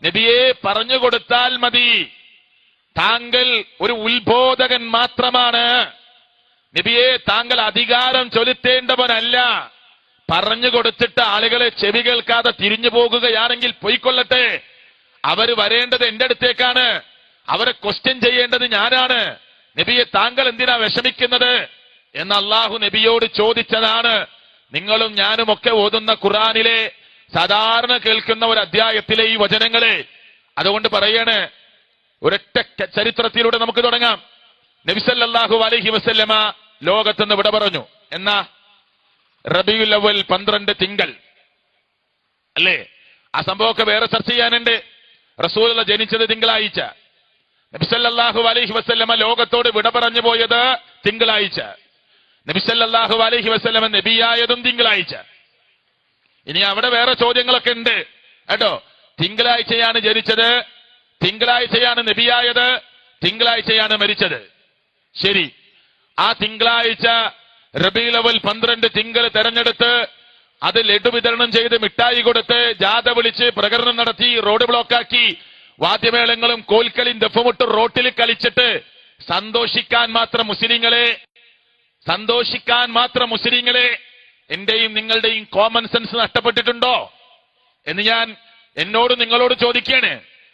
നബിയെ പറഞ്ഞു കൊടുത്താൽ മതി, താങ്കൾ ഒരു ഉത്ബോധകൻ മാത്രമാണ്, നബിയെ താങ്കൾ അധികാരം ചൊലുത്തേണ്ടവനല്ല. പറഞ്ഞു കൊടുത്തിട്ട് ആളുകളെ ചെവി കേൾക്കാതെ തിരിഞ്ഞു പോകുകയാണെങ്കിൽ പോയിക്കൊള്ളട്ടെ, അവര് വരേണ്ടത് എന്റെ അടുത്തേക്കാണ്, അവരെ ക്വസ്റ്റ്യൻ ചെയ്യേണ്ടത് ഞാനാണ്, നബിയെ താങ്കൾ എന്തിനാ വിഷമിക്കുന്നത് എന്ന് അള്ളാഹു നബിയോട് ചോദിച്ചതാണ്. നിങ്ങളും ഞാനും ഒക്കെ ഓതുന്ന ഖുർആനിലെ സാധാരണ കേൾക്കുന്ന ഒരു അധ്യായത്തിലെ ഈ വചനങ്ങളെ. അതുകൊണ്ട് പറയാണ്, ഒരൊറ്റ ചരിത്രത്തിലൂടെ നമുക്ക് തുടങ്ങാം. നബി സല്ലല്ലാഹു അലൈഹി വസല്ലമ ലോകത്തുനിന്ന് വിട പറഞ്ഞു. എന്നാ? റബീഉൽ അവ്വൽ 12 തിങ്കൾ അല്ലേ? ആ സംഭവമൊക്കെ വേറെ ചർച്ച ചെയ്യാനുണ്ട്. റസൂലുള്ള ജനിച്ചത് തിങ്കളാഴ്ച, നബി സല്ലല്ലാഹു അലൈഹി വസല്ലമ ലോകത്തോട് വിട പറഞ്ഞു പോയത് തിങ്കളാഴ്ച, നബി സല്ലല്ലാഹു അലൈഹി വസല്ലമ നബിയായതും തിങ്കളാഴ്ച. ഇനി അവിടെ വേറെ ചോദ്യങ്ങളൊക്കെ ഉണ്ട് കേട്ടോ. തിങ്കളാഴ്ചയാണ് ജനിച്ചത്, തിങ്കളാഴ്ചയാണ് നബിയായത്, തിങ്കളാഴ്ചയാണ് മരിച്ചത്. ശരി, ആ തിങ്കളാഴ്ച റബീഉൽ അവ്വൽ 12 തിങ്കൾ തെരഞ്ഞെടുത്ത് അത് ലഡു വിതരണം ചെയ്ത് മിഠായി കൊടുത്ത് ജാഥ വിളിച്ച് പ്രകടനം നടത്തി റോഡ് ബ്ലോക്കാക്കി വാദ്യമേളങ്ങളും കോൽക്കളിയും ദഫമുട്ട് റോട്ടിൽ കളിച്ചിട്ട് സന്തോഷിക്കാൻ മാത്രം മുസ്ലിങ്ങളെ എന്റെയും നിങ്ങളുടെയും കോമൺ സെൻസ് നഷ്ടപ്പെട്ടിട്ടുണ്ടോ എന്ന് ഞാൻ എന്നോട് നിങ്ങളോട് ചോദിക്കുകയാണ്.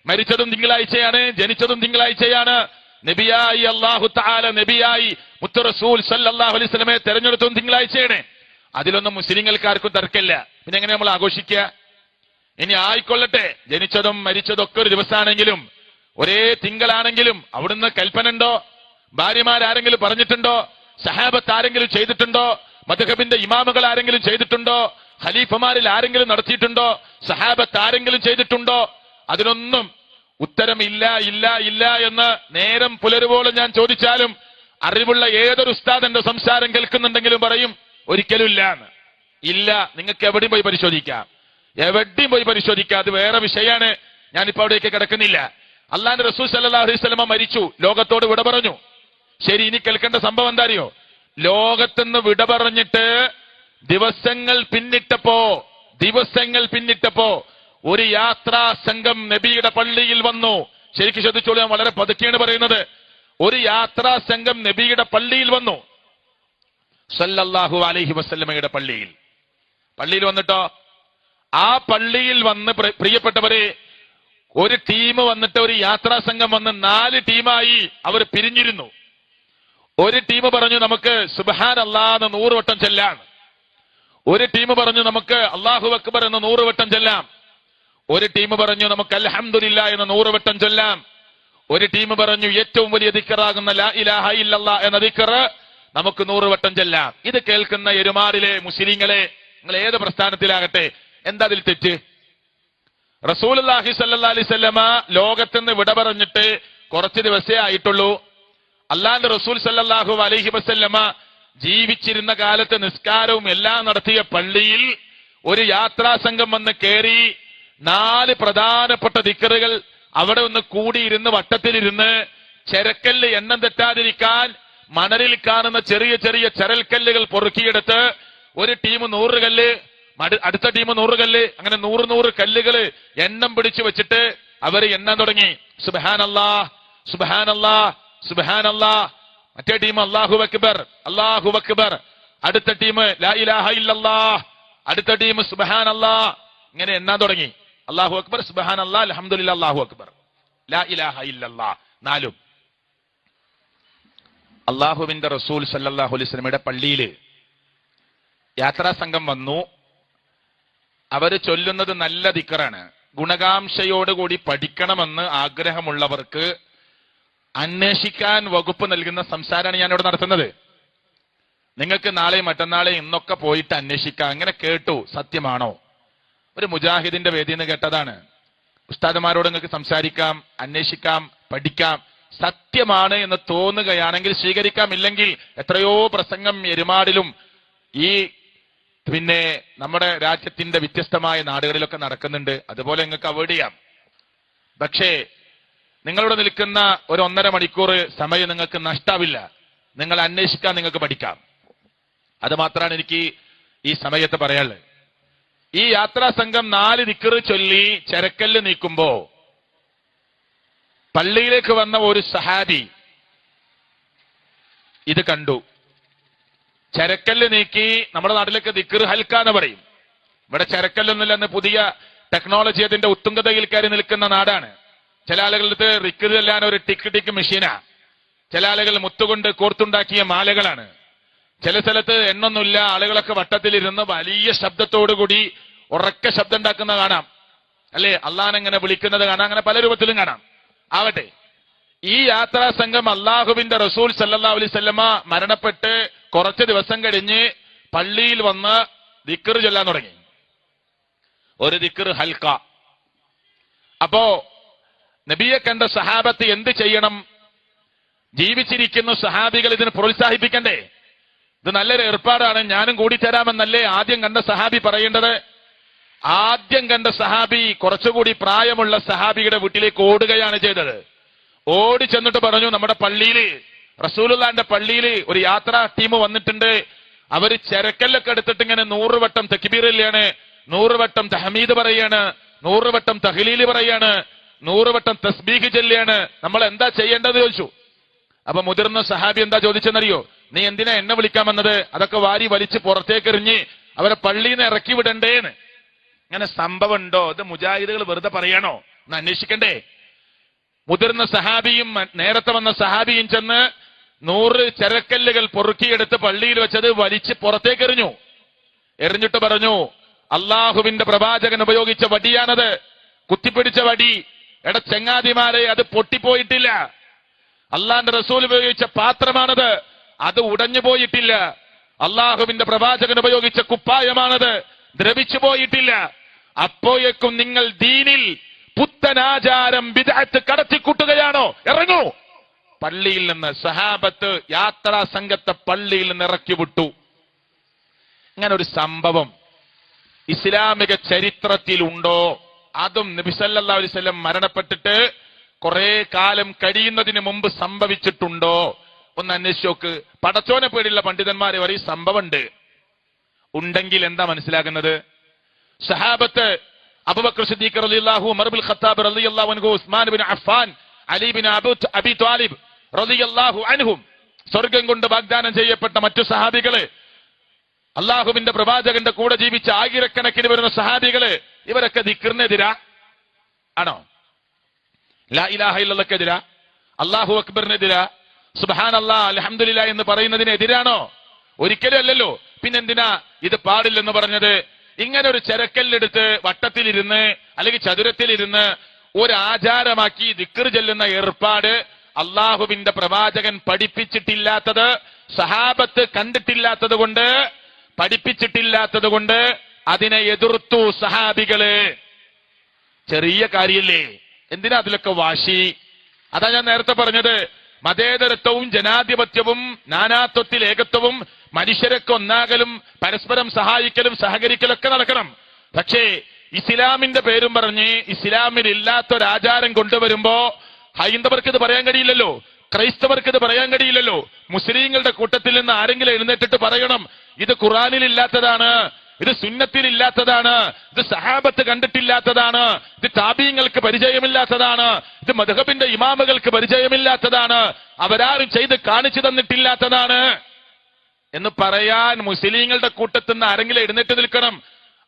മരിച്ചതും തിങ്കളാഴ്ചയാണ്, ജനിച്ചതും തിങ്കളാഴ്ചയാണ്, നബിയായി അല്ലാഹു തആല നബിയായി മുത്ത് റസൂൽ സല്ലല്ലാഹു അലൈഹി വസല്ലമയെ തെരഞ്ഞെടുത്തതും തിങ്കളാഴ്ചയാണ്. അതിലൊന്നും മുസ്ലിങ്ങൾക്കാർക്കും തർക്കമില്ല. പിന്നെ എങ്ങനെ നമ്മൾ ആഘോഷിക്കുക? ഇനി ആയിക്കൊള്ളട്ടെ, ജനിച്ചതും മരിച്ചതും ഒക്കെ ഒരു ദിവസമാണെങ്കിലും ഒരേ തിങ്കളാണെങ്കിലും അവിടുന്ന് കൽപ്പന ഉണ്ടോ? ഭാര്യമാരാരെങ്കിലും പറഞ്ഞിട്ടുണ്ടോ? സഹാബത്ത് ആരെങ്കിലും ചെയ്തിട്ടുണ്ടോ? മദ്ഹബിന്റെ ഇമാമുകൾ ആരെങ്കിലും ചെയ്തിട്ടുണ്ടോ? ഖലീഫമാരിൽ ആരെങ്കിലും നടത്തിയിട്ടുണ്ടോ? സഹാബത്ത് ആരെങ്കിലും ചെയ്തിട്ടുണ്ടോ? അതിനൊന്നും ഉത്തരം ഇല്ല ഇല്ല ഇല്ല എന്ന് നേരം പുലരുവോളം ഞാൻ ചോദിച്ചാലും അറിവുള്ള ഏതൊരു ഉസ്താദിന്റെ സംസാരം കേൾക്കുന്നുണ്ടെങ്കിലും പറയും ഒരിക്കലും ഇല്ല എന്ന്. ഇല്ല, നിങ്ങൾക്ക് എവിടെയും പോയി പരിശോധിക്കാം, അത് വേറെ വിഷയമാണ്. ഞാനിപ്പോ അവിടേക്ക് കിടക്കുന്നില്ല. അള്ളാന്റെ റസൂൽ സല്ലല്ലാഹു അലൈഹി വസല്ലമ മരിച്ചു, ലോകത്തോട് വിട പറഞ്ഞു. ശരി, ഇനി കേൾക്കേണ്ട സംഭവം എന്താ അറിയോ? ലോകത്തുനിന്ന് വിട പറഞ്ഞിട്ട് ദിവസങ്ങൾ പിന്നിട്ടപ്പോ ഒരു യാത്രാ സംഘം നബിയുടെ പള്ളിയിൽ വന്നു. ശരിക്കും ശ്രദ്ധിച്ചോളൂ, ഞാൻ വളരെ പതുക്കെയാണ് പറയുന്നത്. ഒരു യാത്രാ സംഘം നബിയുടെ പള്ളിയിൽ വന്നു, സല്ലല്ലാഹു അലൈഹി വസല്ലമയുടെ പള്ളിയിൽ വന്നിട്ടോ. ആ പള്ളിയിൽ വന്ന് പ്രിയപ്പെട്ടവരെ, ഒരു ടീം വന്നിട്ട്, ഒരു യാത്രാ സംഘം വന്ന് 4 ടീമായി അവർ പിരിഞ്ഞിരുന്നു. ഒരു ടീം പറഞ്ഞു നമുക്ക് സുബ്ഹാനല്ലാഹ് എന്ന് 100 വട്ടം ചെല്ലാം. ഒരു ടീം പറഞ്ഞു നമുക്ക് അല്ലാഹു അക്ബർ എന്ന് 100 വട്ടം ചെല്ലാം. ഒരു ടീം പറഞ്ഞു നമുക്ക് അൽഹംദുലില്ലാഹ് എന്ന് 100 വട്ടം ചൊല്ലാം. ഒരു ടീം പറഞ്ഞു ഏറ്റവും വലിയ ദിക്റാകുന്ന ലാ ഇലാഹ ഇല്ലല്ലാഹ് എന്ന ദിക്ർ നമുക്ക് 100 വട്ടം ചൊല്ലാം. ഇത് കേൾക്കുന്ന എരുമാറിലെ മുസ്ലിങ്ങളെ, നിങ്ങൾ ഏത് പ്രസ്ഥാനത്തിലാകട്ടെ, എന്താ അതിൽ തെറ്റ്? റസൂലുള്ളാഹി സ്വല്ലല്ലാഹി അലൈഹി വസല്ലമ ലോകത്തുനിന്ന് വിട പറഞ്ഞിട്ട് കുറച്ച് ദിവസേ ആയിട്ടുള്ളൂ. അല്ലാഹുവിന്റെ റസൂൽ സല്ലല്ലാഹു അലൈഹി വസല്ലമ ജീവിച്ചിരുന്ന കാലത്ത് നിസ്കാരവും എല്ലാം നടത്തിയ പള്ളിയിൽ ഒരു യാത്രാ സംഘം വന്ന് കയറി 4 പ്രധാനപ്പെട്ട ദിക്റുകൾ അവിടെ ഒന്ന് കൂടിയിരുന്ന് വട്ടത്തിലിരുന്ന് ചെരക്കല്ല് എണ്ണം തെറ്റാതിരിക്കാൻ മണലിൽ കാണുന്ന ചെറിയ ചെറിയ ചരൽക്കല്ലുകൾ പൊറുക്കിയെടുത്ത് ഒരു ടീം 100 കല്ല്, അടുത്ത ടീം 100 കല്ല്, അങ്ങനെ 100 കല്ലുകള് എണ്ണം പിടിച്ചു വെച്ചിട്ട് അവര് എണ്ണാൻ തുടങ്ങി. സുബ്ഹാനല്ലാഹ് സുബ്ഹാനല്ലാഹ് സുബ്ഹാനല്ലാഹ്. മറ്റേ ടീം അല്ലാഹു അക്ബർ അല്ലാഹു അക്ബർ, അടുത്ത ടീം ലാ ഇലാഹ ഇല്ലല്ലാഹ്, അടുത്ത ടീം സുബ്ഹാനല്ലാഹ്. ഇങ്ങനെ എണ്ണാൻ തുടങ്ങി. അല്ലാഹു അക്ബർ, സുബ്ഹാനല്ലാഹ്, അൽഹംദുലില്ലാഹ്, അല്ലാഹു അക്ബർ, ലാ ഇലാഹ ഇല്ലല്ലാഹ്, 4. അല്ലാഹുവിന്റെ റസൂൽ സല്ലല്ലാഹു അലൈഹി വസല്ലമയുടെ പള്ളിയിൽ യാത്രാ സംഘം വന്നു. അവര് ചൊല്ലുന്നത് നല്ല ദിക്റാണ്. ഗുണകാംക്ഷയോടുകൂടി പഠിക്കണമെന്ന് ആഗ്രഹമുള്ളവർക്ക് അന്വേഷിക്കാൻ വകുപ്പ് നൽകുന്ന സംസാരമാണ് ഞാനിവിടെ നടത്തുന്നത്. നിങ്ങൾക്ക് നാളെ മറ്റന്നാളെ ഇന്നൊക്കെ പോയിട്ട് അന്വേഷിക്കാം. അങ്ങനെ കേട്ടു, സത്യമാണോ? ഒരു മുജാഹിദിന്റെ വേദിയിൽ നിന്ന് കേട്ടതാണ്. ഉസ്താദുമാരോട് നിങ്ങൾക്ക് സംസാരിക്കാം, അന്വേഷിക്കാം, പഠിക്കാം. സത്യമാണ് എന്ന് തോന്നുകയാണെങ്കിൽ സ്വീകരിക്കാം. ഇല്ലെങ്കിൽ എത്രയോ പ്രസംഗം എരുമാടിലും ഈ പിന്നെ നമ്മുടെ രാജ്യത്തിന്റെ വ്യത്യസ്തമായ നാടുകളിലൊക്കെ നടക്കുന്നുണ്ട്. അതുപോലെ നിങ്ങൾക്ക് അവോയ്ഡ് ചെയ്യാം. പക്ഷേ നിങ്ങളിവിടെ നിൽക്കുന്ന ഒരു 1.5 മണിക്കൂർ സമയം നിങ്ങൾക്ക് നഷ്ടാവില്ല. നിങ്ങൾ അന്വേഷിക്കാൻ, നിങ്ങൾക്ക് പഠിക്കാം. അത് മാത്രമാണ് എനിക്ക് ഈ സമയത്ത് പറയാനുള്ളത്. ഈ യാത്രാ സംഘം 4 ദിക്ർ ചൊല്ലി ചരക്കല്ല് നീക്കുമ്പോ പള്ളിയിലേക്ക് വന്ന ഒരു സഹാബി ഇത് കണ്ടു. ചരക്കല്ല് നീക്കി, നമ്മുടെ നാട്ടിലേക്ക് ദിക്ർ ഹൽക്ക എന്ന് പറയും. ഇവിടെ ചരക്കല്ലൊന്നുമില്ല, എന്ന് പുതിയ ടെക്നോളജി അതിന്റെ ഉത്തുംഗതയിൽ കയറി നിൽക്കുന്ന നാടാണ്. ചില ആളുകളുടെ റിക്ക് ചെല്ലാൻ ഒരു ടിക്ക് ടിക്ക് മെഷീനാ, ചില ആളുകൾ മുത്തുകൊണ്ട് കോർത്തുണ്ടാക്കിയ മാലകളാണ്. ചില സ്ഥലത്ത് എണ്ണൊന്നുമില്ല, ആളുകളൊക്കെ വട്ടത്തിലിരുന്ന് വലിയ ശബ്ദത്തോടുകൂടി ഉറക്ക ശബ്ദം ഉണ്ടാക്കുന്ന കാണാം, അല്ലെ? അള്ളാഹനെ വിളിക്കുന്നത് കാണാം. അങ്ങനെ പല രൂപത്തിലും കാണാം. ആവട്ടെ, ഈ യാത്രാ സംഘം അള്ളാഹുവിന്റെ റസൂൽ സല്ലല്ലാഹു അലൈഹി വസല്ലമ മരണപ്പെട്ട് കുറച്ച് ദിവസം കഴിഞ്ഞ് പള്ളിയിൽ വന്ന് ദിക്ർ ചൊല്ലാൻ തുടങ്ങി. ഒരു ദിക്ർ ഹൽക്ക. അപ്പോ നബിയെ കണ്ട സഹാബത്ത് എന്ത് ചെയ്യണം? ജീവിച്ചിരിക്കുന്ന സഹാബികൾ ഇതിന് പ്രോത്സാഹിപ്പിക്കണ്ടേ? ഇത് നല്ലൊരു ഏർപ്പാടാണ്, ഞാനും കൂടി തരാമെന്നല്ലേ ആദ്യം കണ്ട സഹാബി പറയേണ്ടത്? ആദ്യം കണ്ട സഹാബി കുറച്ചുകൂടി പ്രായമുള്ള സഹാബിയുടെ വീട്ടിലേക്ക് ഓടുകയാണ് ചെയ്തത്. ഓടി ചെന്നിട്ട് പറഞ്ഞു, നമ്മുടെ പള്ളിയില്, റസൂലുള്ളാന്റെ പള്ളിയില് ഒരു യാത്രാ ടീം വന്നിട്ടുണ്ട്. അവര് ചരക്കല്ലൊക്കെ എടുത്തിട്ട് ഇങ്ങനെ 100 വട്ടം തക്ബീർ ചൊല്ലാണ്, 100 വട്ടം തഹ്മീദ് പറയാണ്, 100 വട്ടം തഹ്ലീൽ പറയാണ്, 100 വട്ടം തസ്ബീഹ് ചൊല്ലാണ്. നമ്മൾ എന്താ ചെയ്യേണ്ടതെന്ന് ചോദിച്ചു. അപ്പൊ മുതിർന്ന സഹാബി എന്താ ചോദിച്ചെന്നറിയോ? നീ എന്തിനാ എന്നെ വിളിക്കാൻ വന്നത്? അതൊക്കെ വാരി വലിച്ച് പുറത്തേക്ക് എറിഞ്ഞ് അവരെ പള്ളിയിൽ നിന്ന് ഇറക്കി വിടണ്ടേന്ന്. അങ്ങനെ സംഭവം ഉണ്ടോ? ഇത് മുജാഹിദുകൾ വെറുതെ പറയാണോ എന്ന് അന്വേഷിക്കണ്ടേ? മുതിർന്ന സഹാബിയും നേരത്തെ വന്ന സഹാബിയും ചെന്ന് 100 ചരക്കല്ലുകൾ പൊറുക്കിയെടുത്ത് പള്ളിയിൽ വെച്ചത് വലിച്ച് പുറത്തേക്ക് എറിഞ്ഞു. എറിഞ്ഞിട്ട് പറഞ്ഞു, അള്ളാഹുവിന്റെ പ്രവാചകൻ ഉപയോഗിച്ച വടിയാണത്, കുത്തിപ്പിടിച്ച വടി. എട ചെങ്ങാതിമാരെ, അത് പൊട്ടിപ്പോയിട്ടില്ല. അള്ളാന്റെ റസൂൽ ഉപയോഗിച്ച പാത്രമാണത്, അത് ഉടഞ്ഞു പോയിട്ടില്ല. അള്ളാഹുവിന്റെ പ്രവാചകൻ ഉപയോഗിച്ച കുപ്പായമാണത്, ദ്രവിച്ചു പോയിട്ടില്ല. അപ്പോഴേക്കും നിങ്ങൾ ദീനിൽ പുത്തനാചാരം ബിദ്അത്ത് കടത്തിക്കൂട്ടുകയാണോ? ഇറങ്ങൂ. പള്ളിയിൽ നിന്ന് സഹാബത്ത് യാത്രാ സംഘത്തെ പള്ളിയിൽ നിന്ന് ഇറക്കി വിട്ടു. ഇങ്ങനെ ഒരു സംഭവം ഇസ്ലാമിക ചരിത്രത്തിലുണ്ടോ? അതും നബി സല്ലല്ലാഹു അലൈഹി വസല്ലം മരണപ്പെട്ടിട്ട് കുറെ കാലം കഴിയുന്നതിന് മുമ്പ് സംഭവിച്ചിട്ടുണ്ടോ? ഒന്ന് അന്വേഷിച്ച് നോക്ക്. പടച്ചോനെ പേടിയുള്ള പണ്ഡിതന്മാരെ പറയും സംഭവം ഉണ്ട്. ഉണ്ടെങ്കിൽ എന്താ മനസ്സിലാക്കുന്നത്? സഹാബത്ത് അബൂബക്കർ സിദ്ദീഖ് റളിയല്ലാഹു, ഉമർ ഇബ്നുൽ ഖത്താബ് റളിയല്ലാഹു അൻഹു, ഉസ്മാൻ ഇബ്നു അഫ്ഫാൻ, അലി ഇബ്നു അബി ത്വാലിബ് റളിയല്ലാഹു അൻഹും, സ്വർഗം കൊണ്ട് വാഗ്ദാനം ചെയ്യപ്പെട്ട മറ്റു സഹാബികള്, അള്ളാഹുവിന്റെ പ്രവാചകന്റെ കൂടെ ജീവിച്ച ആയിരക്കണക്കിന് വരുന്ന സഹാബികള്, ഇവരൊക്കെ ദിക്റിനെതിരാ ആണോ? ലാ ഇലാഹ ഇല്ലല്ലാഹ്ക്കെതിരാ? അല്ലാഹു അക്ബറിനെതിരാ? സുബ്ഹാനല്ലാഹ് അൽഹംദുലില്ലാഹ് എന്ന് പറയുന്നതിനെതിരാണോ? ഒരിക്കലും അല്ലല്ലോ. പിന്നെന്തിനാ ഇത് പാടില്ലെന്ന് പറഞ്ഞത്? ഇങ്ങനെ ഒരു ചരക്കല്ലെടുത്ത് വട്ടത്തിലിരുന്ന് അല്ലെങ്കിൽ ചതുരത്തിലിരുന്ന് ഒരു ആചാരമാക്കി ദിക്ർ ചൊല്ലുന്ന ഏർപ്പാട് അള്ളാഹുവിന്റെ പ്രവാചകൻ പഠിപ്പിച്ചിട്ടില്ലാത്തത്, സഹാബത്ത് കണ്ടിട്ടില്ലാത്തത് കൊണ്ട്, പഠിപ്പിച്ചിട്ടില്ലാത്തത് കൊണ്ട് അതിനെ എതിർത്തു സഹാബികള്. ചെറിയ കാര്യല്ലേ? എന്തിനാ അതിലൊക്കെ വാശി? അതാ ഞാൻ നേരത്തെ പറഞ്ഞത്, മതേതരത്വവും ജനാധിപത്യവും നാനാത്വത്തിൽ ഏകത്വവും മനുഷ്യരൊക്കെ ഒന്നാകലും പരസ്പരം സഹായിക്കലും സഹകരിക്കലൊക്കെ നടക്കണം. പക്ഷേ ഇസ്ലാമിന്റെ പേരും പറഞ്ഞ് ഇസ്ലാമിൽ ഇല്ലാത്തൊരാചാരം കൊണ്ടുവരുമ്പോ ഹൈന്ദവർക്ക് ഇത് പറയാൻ കഴിയില്ലല്ലോ, ക്രൈസ്തവർക്ക് ഇത് പറയാൻ കഴിയില്ലല്ലോ. മുസ്ലിങ്ങളുടെ കൂട്ടത്തിൽ നിന്ന് ആരെങ്കിലും എഴുന്നേറ്റിട്ട് പറയണം, ഇത് ഖുർആനിൽ ഇല്ലാത്തതാണ്, ഇത് സുന്നത്തിൽ ഇല്ലാത്തതാണ്, ഇത് സഹാബത്ത് കണ്ടിട്ടില്ലാത്തതാണ്, ഇത് താബീങ്ങൾക്ക് പരിചയമില്ലാത്തതാണ്, ഇത് മദ്ഹബിന്റെ ഇമാമുകൾക്ക് പരിചയമില്ലാത്തതാണ്, അവരാരും ചെയ്ത് കാണിച്ചു തന്നിട്ടില്ലാത്തതാണ് എന്ന് പറയാൻ മുസ്ലിങ്ങളുടെ കൂട്ടത്തിൽ നിന്ന് ആരെങ്കിലും എഴുന്നേറ്റ് നിൽക്കണം.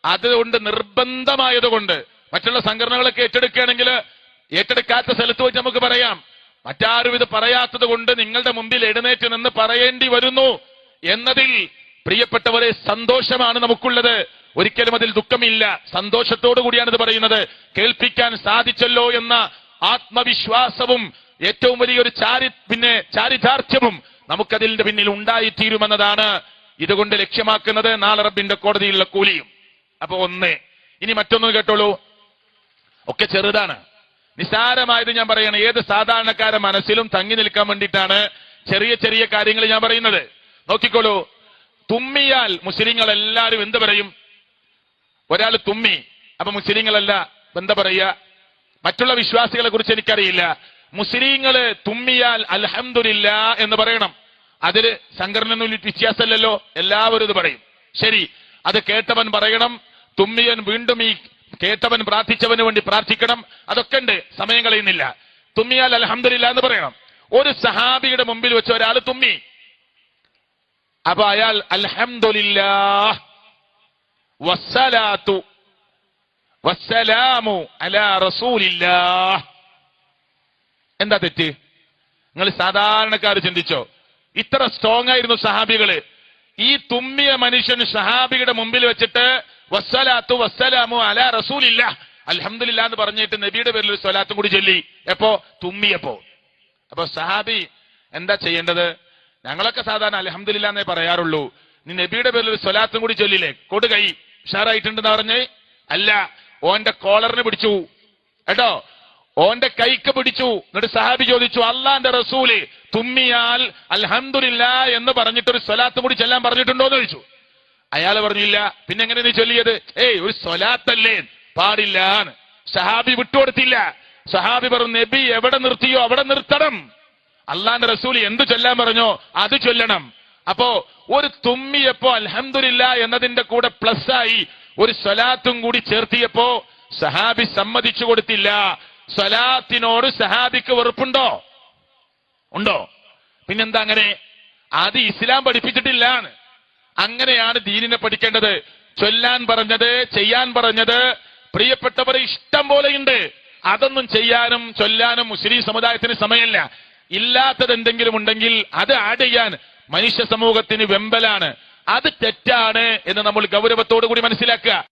അതുകൊണ്ട് നിർബന്ധമായതുകൊണ്ട് മറ്റുള്ള സംഘടനകളൊക്കെ ഏറ്റെടുക്കുകയാണെങ്കിൽ ഏറ്റെടുക്കാത്ത സ്ഥലത്ത് വെച്ച് നമുക്ക് പറയാം. മറ്റാരും ഇത് പറയാത്തത് കൊണ്ട് നിങ്ങളുടെ മുമ്പിൽ എഴുന്നേറ്റ് നിന്ന് പറയേണ്ടി വരുന്നു എന്നതിൽ പ്രിയപ്പെട്ടവരെ സന്തോഷമാണ് നമുക്കുള്ളത്. ഒരിക്കലും അതിൽ ദുഃഖമില്ല, സന്തോഷത്തോടു കൂടിയാണ് ഇത് പറയുന്നത്. കേൾപ്പിക്കാൻ സാധിച്ചല്ലോ എന്ന ആത്മവിശ്വാസവും ഏറ്റവും വലിയൊരു ചാരിതാർത്ഥ്യവും നമുക്കതിന്റെ പിന്നിൽ ഉണ്ടായിത്തീരുമെന്നതാണ് ഇതുകൊണ്ട് ലക്ഷ്യമാക്കുന്നത്. നാളെ റബ്ബിന്റെ കോടതിയിലുള്ള കൂലിയും. അപ്പൊ ഇനി മറ്റൊന്ന് കേട്ടോളൂ. ഒക്കെ ചെറുതാണ്, നിസ്സാരമായത് ഞാൻ പറയണം. ഏത് സാധാരണക്കാരുടെ മനസ്സിലും തങ്ങി നിൽക്കാൻ വേണ്ടിയിട്ടാണ് ചെറിയ ചെറിയ കാര്യങ്ങൾ ഞാൻ പറയുന്നത്. നോക്കിക്കോളൂ. തുമ്മിയാൽ മുസ്ലിങ്ങൾ എല്ലാവരും എന്ത് പറയും? ഒരാൾ തുമ്മി, അപ്പൊ മുസ്ലിങ്ങളല്ല എന്താ പറയുക? മറ്റുള്ള വിശ്വാസികളെ കുറിച്ച് എനിക്കറിയില്ല. മുസ്ലിങ്ങള് തുമ്മിയാൽ അൽഹംദുലില്ലാ എന്ന് പറയണം. അതില് സംഘടനയൊന്നും വ്യത്യാസമല്ലല്ലോ, എല്ലാവരും ഇത് പറയും. ശരി, അത് കേട്ടവൻ പറയണം, തുമ്മിയൻ വീണ്ടും ഈ കേട്ടവൻ പ്രാർത്ഥിച്ചവന് വേണ്ടി പ്രാർത്ഥിക്കണം. അതൊക്കെ ഉണ്ട്, സമയം കളയുന്നില്ല. തുമ്മിയാൽ അൽഹംദുലില്ലാ എന്ന് പറയണം. ഒരു സഹാബിയുടെ മുമ്പിൽ വെച്ച് ഒരാൾ തുമ്മി, അപ്പൊ അയാൾ അൽഹംദുലില്ലാഹ് വസ്സലാത്തു വസ്സലാമു അലാ റസൂലില്ലാഹ്. എന്താ തെറ്റ്? നിങ്ങൾ സാധാരണക്കാർ ചിന്തിച്ചോ? ഇത്ര സ്ട്രോങ് ആയിരുന്നു സഹാബികള്. ഈ തുമ്മിയ മനുഷ്യൻ സഹാബിയുടെ മുമ്പിൽ വെച്ചിട്ട് വസ്സലാത്തു വസ്സലാമു അലാ റസൂലില്ലാഹ് അൽഹംദുലില്ലാ എന്ന് പറഞ്ഞിട്ട് നബിയുടെ പേരിൽ ഒരു സ്വലാത്തും കൂടി ചൊല്ലി. എപ്പോ? തുമ്മിയപ്പോ. അപ്പൊ സഹാബി എന്താ ചെയ്യേണ്ടത്? ഞങ്ങളൊക്കെ സാധാരണ അൽഹംദുലില്ലാ എന്നേ പറയാറുള്ളൂ, നീ നബിയുടെ പേരിൽ ഒരു സ്വലാത്തും കൂടി ചൊല്ലില്ലേ, കൊടു കൈ ഉഷാറായിട്ടുണ്ടെന്ന് പറഞ്ഞ്. അല്ല, ഓന്റെ കോളറിന് പിടിച്ചു കേട്ടോ, ഓന്റെ കൈക്ക് പിടിച്ചു. എന്നിട്ട് സഹാബി ചോദിച്ചു, അള്ളാന്റെ റസൂല് തുമ്മിയാൽ അൽഹംദുലില്ലാ എന്ന് പറഞ്ഞിട്ടൊരു സ്വലാത്തും കൂടി ചെല്ലാൻ പറഞ്ഞിട്ടുണ്ടോ എന്ന് ചോദിച്ചു. അയാൾ പറഞ്ഞില്ല. പിന്നെ എങ്ങനെ നീ ചൊല്ലിയത്? ഒരു സ്വലാത്തല്ലേ, പാടില്ല. സഹാബി വിട്ടുകൊടുത്തില്ല. സഹാബി പറഞ്ഞു, നബി എവിടെ നിർത്തിയോ അവിടെ നിർത്തണം. അള്ളാന്റെ റസൂൽ എന്ത് ചൊല്ലാൻ പറഞ്ഞോ അത് ചൊല്ലണം. അപ്പോ ഒരു തുമ്മിയപ്പോ അൽഹംദുലില്ലാ എന്നതിന്റെ കൂടെ പ്ലസ് ആയി ഒരു സ്വലാത്തും കൂടി ചേർത്തിയപ്പോ സഹാബി സമ്മതിച്ചു കൊടുത്തില്ല. സ്വലാത്തിനോട് സഹാബിക്ക് വെറുപ്പുണ്ടോ? ഉണ്ടോ? പിന്നെന്താ അങ്ങനെ? അത് ഇസ്ലാം പഠിപ്പിച്ചിട്ടില്ല. അങ്ങനെയാണ് ദീനിനെ പഠിക്കേണ്ടത്. ചൊല്ലാൻ പറഞ്ഞത്, ചെയ്യാൻ പറഞ്ഞത് പ്രിയപ്പെട്ടവരെ ഇഷ്ടം പോലെയുണ്ട്. അതൊന്നും ചെയ്യാനും ചൊല്ലാനും മുസ്ലിം സമുദായത്തിന് സമയമില്ല. ഇല്ലാത്തത് എന്തെങ്കിലും ഉണ്ടെങ്കിൽ അത് ആഡ് ചെയ്യാൻ മനുഷ്യ സമൂഹത്തിന് വെമ്പലാണ്. അത് തെറ്റാണ് എന്ന് നമ്മൾ ഗൗരവത്തോടു കൂടി മനസ്സിലാക്കുക.